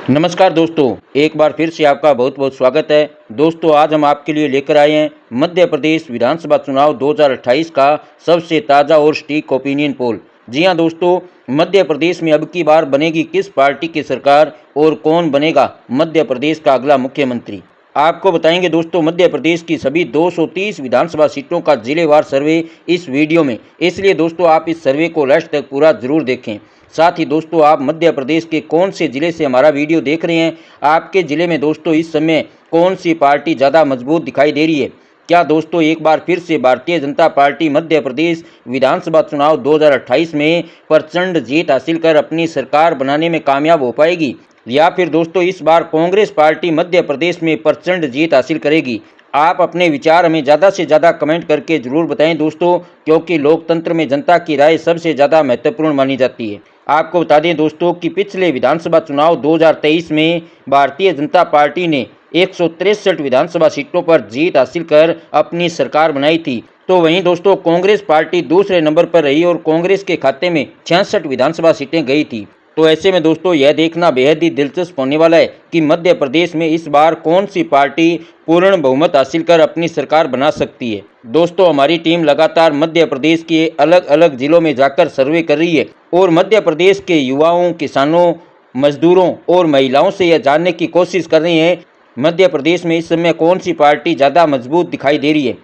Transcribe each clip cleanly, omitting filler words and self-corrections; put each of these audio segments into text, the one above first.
नमस्कार दोस्तों, एक बार फिर से आपका बहुत बहुत स्वागत है। दोस्तों, आज हम आपके लिए लेकर आए हैं मध्य प्रदेश विधानसभा चुनाव 2028 का सबसे ताज़ा और सटीक ओपिनियन पोल। जी हां दोस्तों, मध्य प्रदेश में अब की बार बनेगी किस पार्टी की सरकार और कौन बनेगा मध्य प्रदेश का अगला मुख्यमंत्री। आपको बताएंगे दोस्तों मध्य प्रदेश की सभी 230 विधानसभा सीटों का जिलेवार सर्वे इस वीडियो में, इसलिए दोस्तों आप इस सर्वे को लास्ट तक पूरा जरूर देखें। साथ ही दोस्तों आप मध्य प्रदेश के कौन से ज़िले से हमारा वीडियो देख रहे हैं, आपके ज़िले में दोस्तों इस समय कौन सी पार्टी ज़्यादा मजबूत दिखाई दे रही है। क्या दोस्तों एक बार फिर से भारतीय जनता पार्टी मध्य प्रदेश विधानसभा चुनाव 2028 में प्रचंड जीत हासिल कर अपनी सरकार बनाने में कामयाब हो पाएगी, या फिर दोस्तों इस बार कांग्रेस पार्टी मध्य प्रदेश में प्रचंड जीत हासिल करेगी। आप अपने विचार हमें ज़्यादा से ज़्यादा कमेंट करके ज़रूर बताएं दोस्तों, क्योंकि लोकतंत्र में जनता की राय सबसे ज़्यादा महत्वपूर्ण मानी जाती है। आपको बता दें दोस्तों कि पिछले विधानसभा चुनाव 2023 में भारतीय जनता पार्टी ने 163 विधानसभा सीटों पर जीत हासिल कर अपनी सरकार बनाई थी। तो वहीं दोस्तों कांग्रेस पार्टी दूसरे नंबर पर रही और कांग्रेस के खाते में 66 विधानसभा सीटें गई थी। तो ऐसे में दोस्तों यह देखना बेहद ही दिलचस्प होने वाला है कि मध्य प्रदेश में इस बार कौन सी पार्टी पूर्ण बहुमत हासिल कर अपनी सरकार बना सकती है। दोस्तों हमारी टीम लगातार मध्य प्रदेश के अलग अलग जिलों में जाकर सर्वे कर रही है और मध्य प्रदेश के युवाओं, किसानों, मजदूरों और महिलाओं से यह जानने की कोशिश कर रही है मध्य प्रदेश में इस समय कौन सी पार्टी ज़्यादा मजबूत दिखाई दे रही है।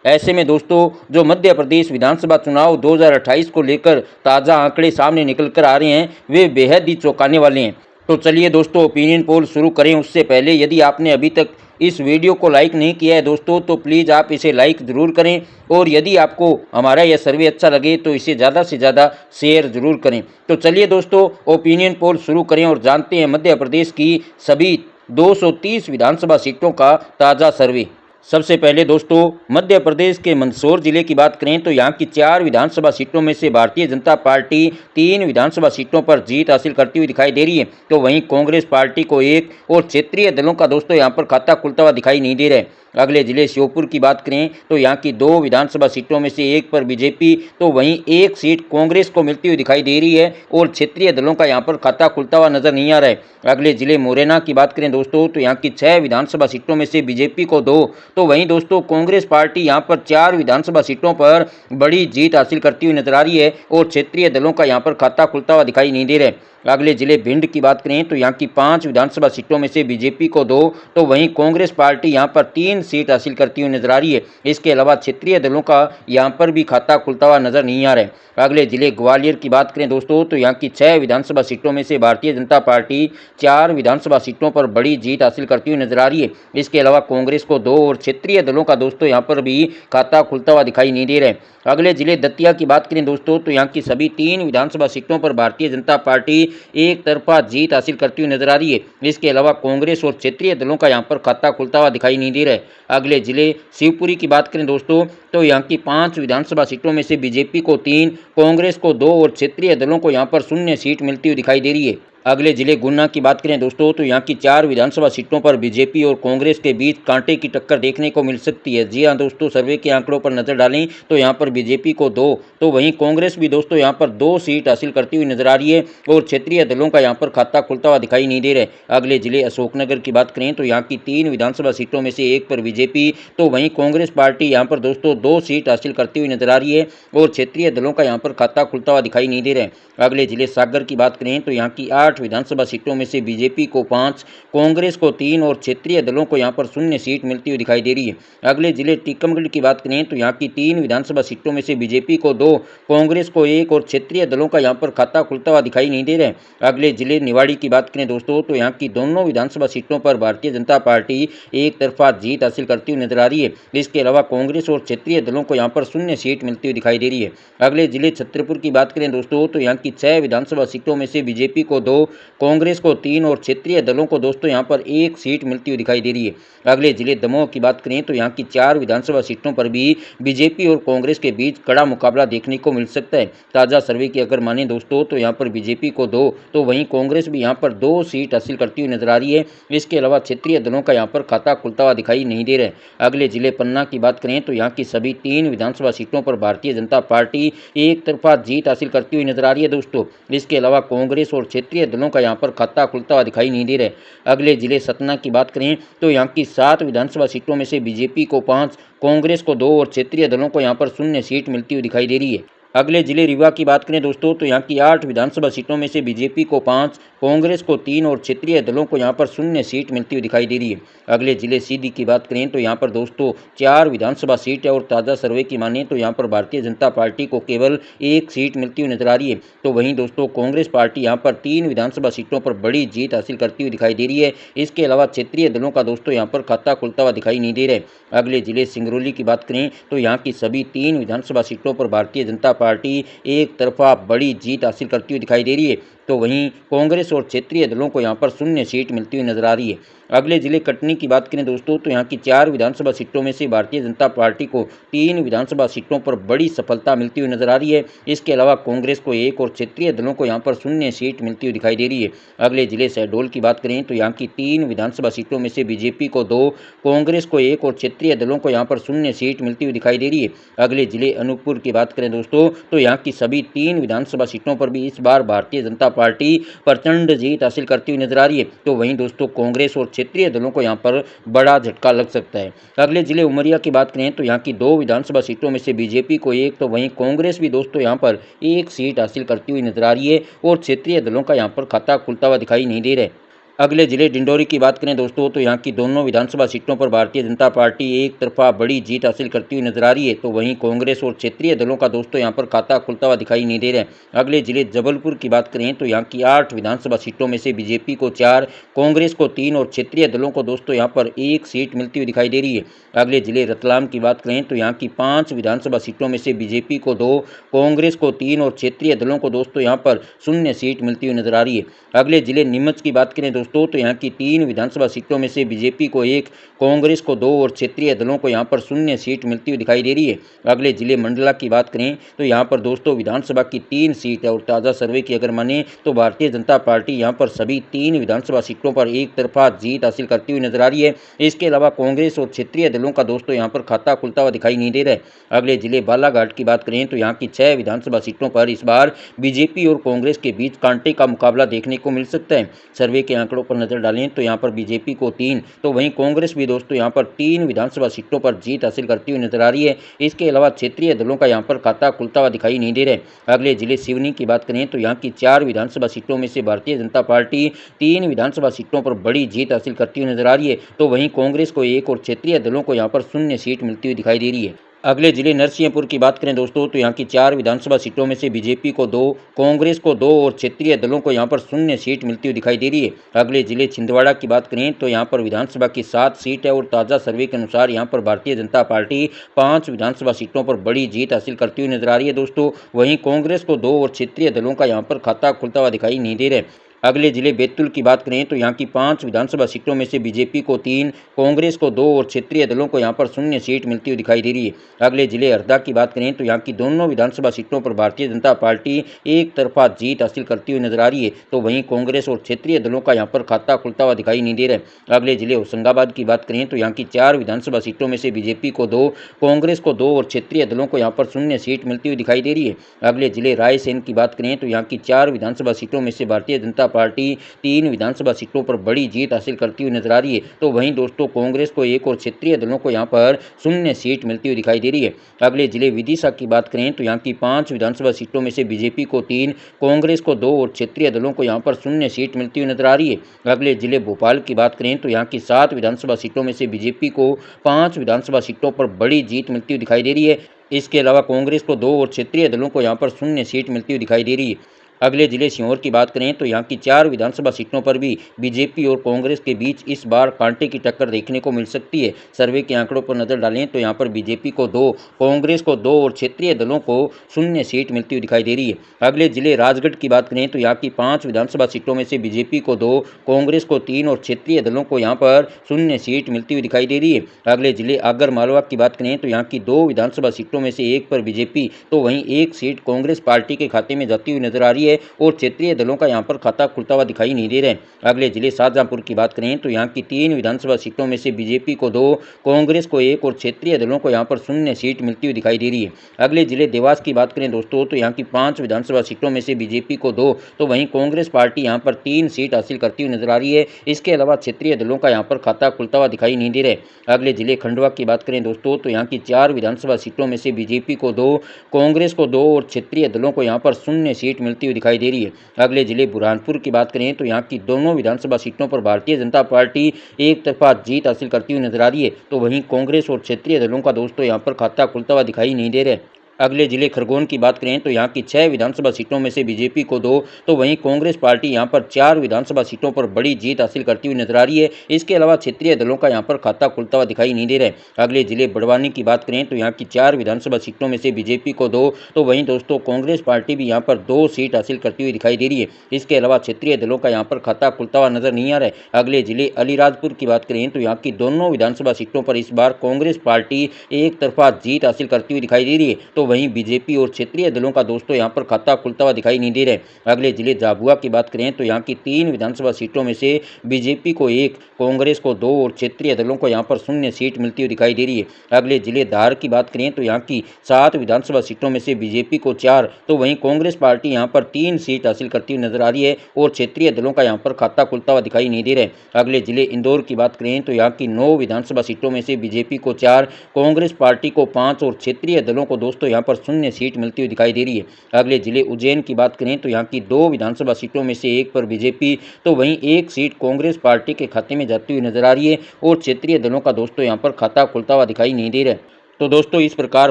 ऐसे में दोस्तों जो मध्य प्रदेश विधानसभा चुनाव 2028 को लेकर ताज़ा आंकड़े सामने निकल कर आ रहे हैं वे बेहद ही चौंकाने वाले हैं। तो चलिए दोस्तों ओपिनियन पोल शुरू करें। उससे पहले यदि आपने अभी तक इस वीडियो को लाइक नहीं किया है दोस्तों तो प्लीज़ आप इसे लाइक ज़रूर करें, और यदि आपको हमारा यह सर्वे अच्छा लगे तो इसे ज़्यादा से ज़्यादा शेयर ज़रूर करें। तो चलिए दोस्तों ओपिनियन पोल शुरू करें और जानते हैं मध्य प्रदेश की सभी 230 विधानसभा सीटों का ताज़ा सर्वे। सबसे पहले दोस्तों मध्य प्रदेश के मंदसौर जिले की बात करें तो यहाँ की 4 विधानसभा सीटों में से भारतीय जनता पार्टी 3 विधानसभा सीटों पर जीत हासिल करती हुई दिखाई दे रही है। तो वहीं कांग्रेस पार्टी को 1 और क्षेत्रीय दलों का दोस्तों यहाँ पर खाता खुलता हुआ दिखाई नहीं दे रहा है। अगले जिले श्योपुर की बात करें तो यहाँ की 2 विधानसभा सीटों में से 1 पर बीजेपी तो वहीं 1 सीट कांग्रेस को मिलती हुई दिखाई दे रही है और क्षेत्रीय दलों का यहाँ पर खाता खुलता हुआ नजर नहीं आ रहा है। अगले जिले मुरैना की बात करें दोस्तों तो यहाँ की 6 विधानसभा सीटों में से बीजेपी को 2 तो वहीं दोस्तों कांग्रेस पार्टी यहाँ पर 4 विधानसभा सीटों पर बड़ी जीत हासिल करती हुई नजर आ रही है और क्षेत्रीय दलों का यहाँ पर खाता खुलता हुआ दिखाई नहीं दे रहा है। अगले जिले भिंड की बात करें तो यहाँ की 5 विधानसभा सीटों में से बीजेपी को 2 तो वहीं कांग्रेस पार्टी यहाँ पर 3 सीट हासिल करती हुई नजर आ रही है। इसके अलावा क्षेत्रीय दलों का यहाँ पर भी खाता खुलता हुआ नजर नहीं आ रहा है। अगले जिले ग्वालियर की बात करें दोस्तों तो यहाँ की 6 विधानसभा सीटों में से भारतीय जनता पार्टी 4 विधानसभा सीटों पर बड़ी जीत हासिल करती हुई नजर आ रही है। इसके अलावा कांग्रेस को 2 और क्षेत्रीय दलों का दोस्तों यहाँ पर भी खाता खुलता हुआ दिखाई नहीं दे रहा है। अगले जिले दतिया की बात करें दोस्तों तो यहाँ की सभी 3 विधानसभा सीटों पर भारतीय जनता पार्टी एक तरफा जीत हासिल करती हुई नजर आ रही है। इसके अलावा कांग्रेस और क्षेत्रीय दलों का यहाँ पर खाता खुलता हुआ दिखाई नहीं दे रहा है। अगले जिले शिवपुरी की बात करें दोस्तों तो यहाँ की 5 विधानसभा सीटों में से बीजेपी को 3, कांग्रेस को 2 और क्षेत्रीय दलों को यहाँ पर 0 सीट मिलती हुई दिखाई दे रही है। अगले जिले गुना की बात करें दोस्तों तो यहाँ की 4 विधानसभा सीटों पर बीजेपी और कांग्रेस के बीच कांटे की टक्कर देखने को मिल सकती है। जी हाँ दोस्तों, सर्वे के आंकड़ों पर नजर डालें तो यहाँ पर बीजेपी को 2 तो वहीं कांग्रेस भी दोस्तों यहाँ पर 2 सीट हासिल करती हुई नजर आ रही है और क्षेत्रीय दलों का यहाँ पर खाता खुलता हुआ दिखाई नहीं दे रहा है। अगले जिले अशोकनगर की बात करें तो यहाँ की 3 विधानसभा सीटों में से 1 पर बीजेपी तो वहीं कांग्रेस पार्टी यहाँ पर दोस्तों 2 सीट हासिल करती हुई नजर आ रही है और क्षेत्रीय दलों का यहाँ पर खाता खुलता हुआ दिखाई नहीं दे रहा है। अगले जिले सागर की बात करें तो यहाँ की 8 विधानसभा सीटों में से बीजेपी को 5, कांग्रेस को 3 और क्षेत्रीय दलों को यहाँ पर 0 सीट मिलती हुई दिखाई दे रही है। अगले जिले टीकमगढ़ की बात करें तो यहाँ की 3 विधानसभा सीटों में से बीजेपी को 2, कांग्रेस को 1 और क्षेत्रीय दलों का यहाँ पर खाता खुलता हुआ दिखाई नहीं दे रहा है। अगले जिले निवाड़ी की बात करें दोस्तों तो यहाँ की दोनों विधानसभा सीटों पर भारतीय जनता पार्टी एक तरफा जीत हासिल करती हुई नजर आ रही है। इसके अलावा कांग्रेस और क्षेत्रीय दलों को यहाँ पर 0 सीट मिलती हुई दिखाई दे रही है। अगले जिले छतरपुर की बात करें दोस्तों तो यहाँ की 6 विधानसभा सीटों में से बीजेपी को 2, कांग्रेस को 3 और क्षेत्रीय दलों को दोस्तों यहाँ पर 1 सीट मिलती हुई दिखाई दे रही है। अगले जिले दमोह की बात करें तो यहाँ की 4 विधानसभा सीटों पर भी बीजेपी और कांग्रेस के बीच कड़ा मुकाबला देखने को मिल सकता है। ताज़ा सर्वे की अगर माने दोस्तों तो यहाँ पर बीजेपी को 2 तो वहीं कांग्रेस भी यहाँ पर 2 सीट हासिल करती हुई नजर आ रही है। इसके अलावा क्षेत्रीय दलों का यहाँ पर खाता खुलता हुआ दिखाई नहीं दे रहा है। अगले जिले पन्ना की बात करें तो यहाँ की सभी 3 विधानसभा सीटों पर भारतीय जनता पार्टी एक तरफा जीत हासिल करती हुई नजर आ रही है दोस्तों। इसके अलावा कांग्रेस और क्षेत्रीय दलों का यहाँ पर खाता खुलता हुआ दिखाई नहीं दे रहा है। अगले जिले सतना की बात करें तो यहाँ की 7 विधानसभा सीटों में से बीजेपी को 5, कांग्रेस को 2 और क्षेत्रीय दलों को यहाँ पर 0 सीट मिलती हुई दिखाई दे रही है। अगले जिले रीवा की बात करें दोस्तों तो यहाँ की 8 विधानसभा सीटों में से बीजेपी को 5, कांग्रेस को 3 और क्षेत्रीय दलों को यहाँ पर 0 सीट मिलती हुई दिखाई दे रही है। अगले जिले सीधी की बात करें तो यहाँ पर दोस्तों 4 विधानसभा सीट है और ताज़ा सर्वे की माने तो यहाँ पर भारतीय जनता पार्टी को केवल 1 सीट मिलती हुई नजर आ रही है। तो वहीं दोस्तों कांग्रेस पार्टी यहाँ पर 3 विधानसभा सीटों पर बड़ी जीत हासिल करती हुई दिखाई दे रही है। इसके अलावा क्षेत्रीय दलों का दोस्तों यहाँ पर खाता खुलता हुआ दिखाई नहीं दे रहा है। अगले जिले सिंगरौली की बात करें तो यहाँ की सभी 3 विधानसभा सीटों पर भारतीय जनता पार्टी एक तरफा बड़ी जीत हासिल करती हुई दिखाई दे रही है। तो वहीं कांग्रेस और क्षेत्रीय दलों को यहाँ पर 0 सीट मिलती हुई नजर आ रही है। अगले जिले कटनी की बात करें दोस्तों तो यहाँ की 4 विधानसभा सीटों में से भारतीय जनता पार्टी को 3 विधानसभा सीटों पर बड़ी सफलता मिलती हुई नजर आ रही है। इसके अलावा कांग्रेस को 1 और क्षेत्रीय दलों को यहाँ पर 0 सीट मिलती हुई दिखाई दे रही है। अगले जिले शहडोल की बात करें तो यहाँ की 3 विधानसभा सीटों में से बीजेपी को 2, कांग्रेस को 1 और क्षेत्रीय दलों को यहाँ पर 0 सीट मिलती हुई दिखाई दे रही है। अगले जिले अनूपपुर की बात करें दोस्तों तो यहाँ की सभी 3 विधानसभा सीटों पर भी इस बार भारतीय जनता पार्टी प्रचंड जीत हासिल करती हुई नजर आ रही है। तो वहीं दोस्तों कांग्रेस और क्षेत्रीय दलों को यहाँ पर बड़ा झटका लग सकता है। अगले जिले उमरिया की बात करें तो यहाँ की 2 विधानसभा सीटों में से बीजेपी को 1 तो वहीं कांग्रेस भी दोस्तों यहाँ पर 1 सीट हासिल करती हुई नजर आ रही है और क्षेत्रीय दलों का यहाँ पर खाता खुलता हुआ दिखाई नहीं दे रहा है। अगले जिले डिंडोरी की बात करें दोस्तों तो यहाँ की दोनों विधानसभा सीटों पर भारतीय जनता पार्टी एक तरफा बड़ी जीत हासिल करती हुई नजर आ रही है। तो वहीं कांग्रेस और क्षेत्रीय दलों का दोस्तों यहाँ पर खाता खुलता हुआ दिखाई नहीं दे रहा है। अगले जिले जबलपुर की बात करें तो यहाँ की 8 विधानसभा सीटों में से बीजेपी को 4, कांग्रेस को 3 और क्षेत्रीय दलों को दोस्तों यहाँ पर 1 सीट मिलती हुई दिखाई दे रही है। अगले जिले रतलाम की बात करें तो यहाँ की 5 विधानसभा सीटों में से बीजेपी को 2, कांग्रेस को 3 और क्षेत्रीय दलों को दोस्तों यहाँ पर 0 सीट मिलती हुई नजर आ रही है। अगले जिले नीमच की बात करें दोस्तों तो यहाँ की 3 विधानसभा सीटों में से बीजेपी को 1, कांग्रेस को 2 और क्षेत्रीय दलों को यहाँ पर 0 सीट मिलती हुई दिखाई दे रही है। अगले जिले मंडला की बात करें तो यहाँ पर दोस्तों विधानसभा की 3 सीट है और ताज़ा सर्वे की अगर माने तो भारतीय जनता पार्टी यहाँ पर सभी 3 विधानसभा सीटों पर एक तरफा जीत हासिल करती हुई नजर आ रही है। इसके अलावा कांग्रेस और क्षेत्रीय दलों का दोस्तों यहाँ पर खाता खुलता हुआ दिखाई नहीं दे रहा है। अगले जिले बालाघाट की बात करें तो यहाँ की 6 विधानसभा सीटों पर इस बार बीजेपी और कांग्रेस के बीच कांटे का मुकाबला देखने को मिल सकता है। सर्वे के आंकड़ों पर नजर डालें तो यहाँ पर बीजेपी को 3 तो वहीं कांग्रेस भी दोस्तों यहाँ पर 3 विधानसभा सीटों पर जीत हासिल करती हुई नजर आ रही है। इसके अलावा क्षेत्रीय दलों का यहाँ पर खाता खुलता हुआ दिखाई नहीं दे रहा है। अगले जिले सिवनी की बात करें तो यहाँ की 4 विधानसभा सीटों में से भारतीय जनता पार्टी 3 विधानसभा सीटों पर बड़ी जीत हासिल करती हुई नजर आ रही है। तो वहीं कांग्रेस को 1 और क्षेत्रीय दलों को यहाँ पर 0 सीट मिलती हुई दिखाई दे रही है। अगले जिले नरसिंहपुर की बात करें दोस्तों तो यहाँ की 4 विधानसभा सीटों में से बीजेपी को 2, कांग्रेस को 2 और क्षेत्रीय दलों को यहाँ पर 0 सीट मिलती हुई दिखाई दे रही है। अगले जिले छिंदवाड़ा की बात करें तो यहाँ पर विधानसभा की 7 सीट है और ताज़ा सर्वे के अनुसार यहाँ पर भारतीय जनता पार्टी 5 विधानसभा सीटों पर बड़ी जीत हासिल करती हुई नजर आ रही है दोस्तों। वहीं कांग्रेस को 2 और क्षेत्रीय दलों का यहाँ पर खाता खुलता हुआ दिखाई नहीं दे रहा है। अगले जिले बैतूल की बात करें तो यहाँ की 5 विधानसभा सीटों में से बीजेपी को 3, कांग्रेस को 2 और क्षेत्रीय दलों को यहाँ पर 0 सीट मिलती हुई दिखाई दे रही है। अगले जिले हरदा की बात करें तो यहाँ की दोनों विधानसभा सीटों पर भारतीय जनता पार्टी एक तरफा जीत हासिल करती हुई नजर आ रही है। तो वहीं कांग्रेस और क्षेत्रीय दलों का यहाँ पर खाता खुलता हुआ दिखाई नहीं दे रहा है। अगले जिले होशंगाबाद की बात करें तो यहाँ की 4 विधानसभा सीटों में से बीजेपी को 2, कांग्रेस को 2 और क्षेत्रीय दलों को यहाँ पर 0 सीट मिलती हुई दिखाई दे रही है। अगले जिले रायसेन की बात करें तो यहाँ की 4 विधानसभा सीटों में से भारतीय जनता पार्टी 3 विधानसभा सीटों पर बड़ी जीत हासिल करती हुई नजर आ रही है। तो वहीं दोस्तों कांग्रेस को 1 और क्षेत्रीय दलों को यहाँ पर 0 सीट मिलती हुई दिखाई दे रही है। अगले जिले विदिशा की बात करें तो यहाँ की 5 विधानसभा सीटों में से बीजेपी को 3, कांग्रेस को 2 और क्षेत्रीय दलों को यहाँ पर 0 सीट मिलती हुई नजर आ रही है। अगले जिले भोपाल की बात करें तो यहाँ की 7 विधानसभा सीटों में से बीजेपी को 5 विधानसभा सीटों पर बड़ी जीत मिलती हुई दिखाई दे रही है। इसके अलावा कांग्रेस को 2 और क्षेत्रीय दलों को यहाँ पर 0 सीट मिलती हुई दिखाई दे रही है। अगले जिले सीहोर की बात करें तो यहाँ की 4 विधानसभा सीटों पर भी बीजेपी और कांग्रेस के बीच इस बार कांटे की टक्कर देखने को मिल सकती है। सर्वे के आंकड़ों पर नजर डालें तो यहाँ पर बीजेपी को 2, कांग्रेस को 2 और क्षेत्रीय दलों को 0 सीट मिलती हुई दिखाई दे रही है। अगले जिले राजगढ़ की बात करें तो यहाँ की 5 विधानसभा सीटों में से बीजेपी को 2, कांग्रेस को 3 और क्षेत्रीय दलों को यहाँ पर 0 सीट मिलती हुई दिखाई दे रही है। अगले जिले आगर मालवा की बात करें तो यहाँ की 2 विधानसभा सीटों में से 1 पर बीजेपी तो वहीं 1 सीट कांग्रेस पार्टी के खाते में जाती हुई नजर आ रही है। है और क्षेत्रीय दलों का यहाँ पर खाता खुलता हुआ दिखाई नहीं दे रहा है। अगले जिले शाहजहांपुर की बात करें तो यहाँ की 3 विधानसभा सीटों में से बीजेपी को 2, कांग्रेस को 1 और क्षेत्रीय दलों को यहाँ पर 0 सीट मिलती हुई दिखाई दे रही है। अगले जिले देवास की बात करें दोस्तों तो यहाँ की 5 विधानसभा सीटों में से बीजेपी को 2 तो वहीं कांग्रेस पार्टी यहाँ पर 3 सीट हासिल करती हुई नजर आ रही है। इसके अलावा क्षेत्रीय दलों का यहाँ पर खाता खुलता हुआ दिखाई नहीं दे रहा है। अगले जिले खंडवा की बात करें दोस्तों तो यहाँ की 4 विधानसभा सीटों में से बीजेपी को 2, कांग्रेस को 2 और क्षेत्रीय दलों को यहाँ पर 0 सीट मिलती हुई दिखाई दे रही है। अगले जिले बुरहानपुर की बात करें तो यहाँ की दोनों विधानसभा सीटों पर भारतीय जनता पार्टी एक तरफा जीत हासिल करती हुई नजर आ रही है, तो वहीं कांग्रेस और क्षेत्रीय दलों का दोस्तों यहाँ पर खाता खुलता हुआ दिखाई नहीं दे रहा है। अगले जिले खरगोन की बात करें तो यहाँ की 6 विधानसभा सीटों में से बीजेपी को 2 तो वहीं कांग्रेस पार्टी यहाँ पर 4 विधानसभा सीटों पर बड़ी जीत हासिल करती हुई नजर आ रही है। इसके अलावा क्षेत्रीय दलों का यहाँ पर खाता खुलता हुआ दिखाई नहीं दे रहा है। अगले जिले बड़वानी की बात करें तो यहाँ की 4 विधानसभा सीटों में से बीजेपी को 2 तो वहीं दोस्तों कांग्रेस पार्टी भी यहाँ पर 2 सीट हासिल करती हुई दिखाई दे रही है। इसके अलावा क्षेत्रीय दलों का यहाँ पर खाता खुलता हुआ नजर नहीं आ रहा है। अगले जिले अलीराजपुर की बात करें तो यहाँ की दोनों विधानसभा सीटों पर इस बार कांग्रेस पार्टी एक तरफा जीत हासिल करती हुई दिखाई दे रही है, तो वहीं बीजेपी और क्षेत्रीय दलों का दोस्तों यहाँ पर खाता खुलता हुआ दिखाई नहीं दे रहा है। अगले जिले झाबुआ की बात करें तो यहाँ की 3 विधानसभा सीटों में से बीजेपी को 1, कांग्रेस को 2 और क्षेत्रीय दलों को यहाँ पर 0 सीट मिलती हुई दिखाई दे रही है। अगले जिले धार की बात करें तो यहाँ की 7 विधानसभा सीटों में से बीजेपी को 4 तो वहीं कांग्रेस पार्टी यहाँ पर 3 सीट हासिल करती हुई नजर आ रही है और क्षेत्रीय दलों का यहाँ पर खाता खुलता हुआ दिखाई नहीं दे रहा है। अगले जिले इंदौर की बात करें तो यहाँ की 9 विधानसभा सीटों में से बीजेपी को 4, कांग्रेस पार्टी को 5 और क्षेत्रीय दलों को दोस्तों यहाँ पर 0 सीट मिलती हुई दिखाई दे रही है। अगले जिले उज्जैन की बात करें तो यहाँ की 2 विधानसभा सीटों में से 1 पर बीजेपी तो वहीं 1 सीट कांग्रेस पार्टी के खाते में जाती हुई नजर आ रही है और क्षेत्रीय दलों का दोस्तों यहाँ पर खाता खुलता हुआ दिखाई नहीं दे रहा है। तो दोस्तों इस प्रकार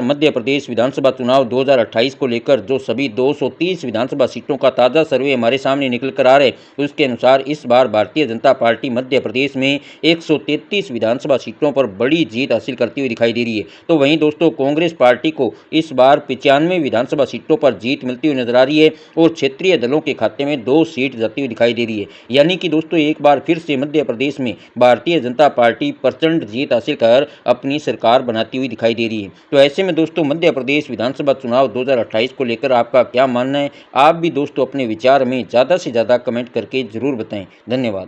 मध्य प्रदेश विधानसभा चुनाव 2028 को लेकर जो सभी 230 विधानसभा सीटों का ताज़ा सर्वे हमारे सामने निकल कर आ रहे हैं उसके अनुसार इस बार भारतीय जनता पार्टी मध्य प्रदेश में 133 विधानसभा सीटों पर बड़ी जीत हासिल करती हुई दिखाई दे रही है। तो वहीं दोस्तों कांग्रेस पार्टी को इस बार 95 विधानसभा सीटों पर जीत मिलती हुई नजर आ रही है और क्षेत्रीय दलों के खाते में 2 सीट जाती हुई दिखाई दे रही है। यानी कि दोस्तों एक बार फिर से मध्य प्रदेश में भारतीय जनता पार्टी प्रचंड जीत हासिल कर अपनी सरकार बनाती हुई दिखाई दे रही है। तो ऐसे में दोस्तों मध्य प्रदेश विधानसभा चुनाव 2028 को लेकर आपका क्या मानना है? आप भी दोस्तों अपने विचार में ज़्यादा से ज़्यादा कमेंट करके जरूर बताएं। धन्यवाद।